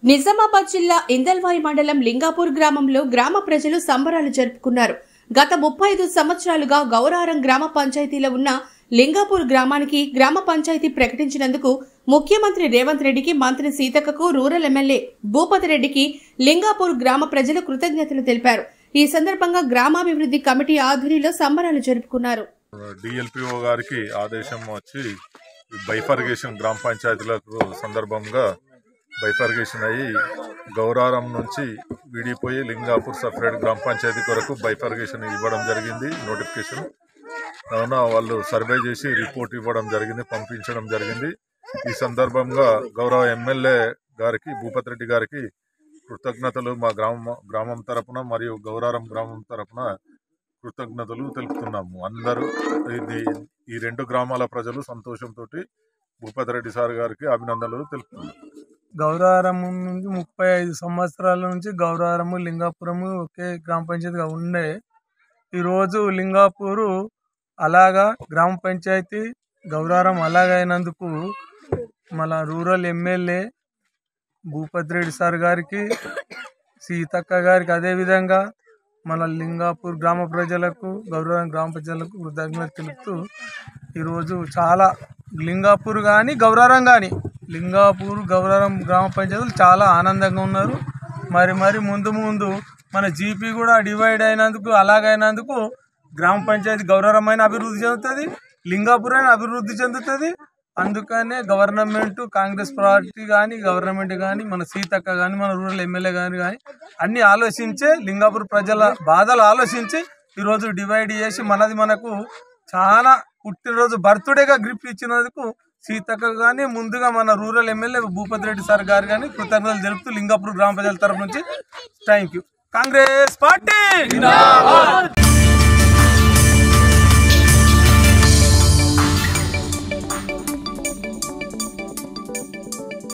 నిజామాబాద్ జిల్లా ఇందల్వాయి మండలం లింగాపూర్ గ్రామంలో గ్రామ ప్రజలు సంబరాలు జరుపుకున్నారు. గత 35 సంవత్సరాలుగా గౌరారం గ్రామ పంచాయతీలో ఉన్న లింగాపూర్ గ్రామానికి గ్రామ పంచాయతీ ప్రకటించినందుకు ముఖ్యమంత్రి రేవంత్ రెడ్డికి, మంత్రి సీతక్కకు, రూరల్ ఎమ్మెల్యే భూపతి రెడ్డికి లింగాపూర్ గ్రామ ప్రజలు కృతజ్ఞతలు తెలిపారు. ఈ సందర్భంగా గ్రామాభివృద్ధి కమిటీ ఆధ్వర్యంలో సంబరాలు జరుపుకున్నారు. డిఎల్పిఓ గారికి ఆదేశం వచ్చి బైఫర్గేషన్ గ్రామ పంచాయతీలకు సందర్భంగా బైఫర్గేషన్ అయ్యి గౌరారం నుంచి విడిపోయి లింగాపూర్ సపరేట్ గ్రామ పంచాయతీ కొరకు బైఫర్గేషన్ ఇవ్వడం జరిగింది. నోటిఫికేషన్ కావున వాళ్ళు సర్వే చేసి రిపోర్ట్ ఇవ్వడం జరిగింది, పంపించడం జరిగింది. ఈ సందర్భంగా గౌరవ ఎమ్మెల్యే గారికి, భూపతి రెడ్డి గారికి కృతజ్ఞతలు మా గ్రామం తరపున మరియు గౌరారం గ్రామం తరపున కృతజ్ఞతలు తెలుపుతున్నాము. అందరూ ఈ రెండు గ్రామాల ప్రజలు సంతోషంతో భూపతి రెడ్డి సార్ గారికి అభినందనలు తెలుపుతున్నారు. గౌరారం నుంచి 35 సంవత్సరాల నుంచి గౌరారము లింగాపురము ఒకే గ్రామ పంచాయతీగా ఉండే ఈరోజు లింగాపూరు అలాగా గ్రామ పంచాయతీ, గౌరారం అలాగైనందుకు మన rural MLA Bhupathi Reddy sir గారికి, సీతక్క గారికి, అదేవిధంగా మన లింగాపూర్ గ్రామ ప్రజలకు, గౌరారం గ్రామ ప్రజలకు కృతజ్ఞత తెలుపుతూ ఈరోజు చాలా లింగాపూర్ కానీ గౌరారం కానీ లింగాపూర్ గౌరారం గ్రామ పంచాయతీలు చాలా ఆనందంగా ఉన్నారు. మరి ముందు మన జీపీ కూడా డివైడ్ అయినందుకు, అలాగైనందుకు గ్రామ పంచాయతీ గౌరారం అయినా అభివృద్ధి చెందుతుంది, లింగాపూర్ అయినా అభివృద్ధి చెందుతుంది. అందుకనే గవర్నమెంట్, కాంగ్రెస్ పార్టీ కానీ, గవర్నమెంట్ కానీ, మన సీతక్క కానీ, మన రూరల్ ఎమ్మెల్యే కానీ అన్నీ ఆలోచించే లింగాపూర్ ప్రజల బాధలు ఆలోచించి ఈరోజు డివైడ్ చేసి మనకు చాలా పుట్టినరోజు బర్త్డేగా గిఫ్ట్ ఇచ్చినందుకు సీతక్క కానీ, ముందుగా మన rural MLA Bhupathi Reddy sir గారు కానీ కృతజ్ఞతలు తెలుపుతూ లింగాపూర్ గ్రామ ప్రజల తరఫు నుంచి థ్యాంక్ యూ. కాంగ్రెస్ పార్టీ.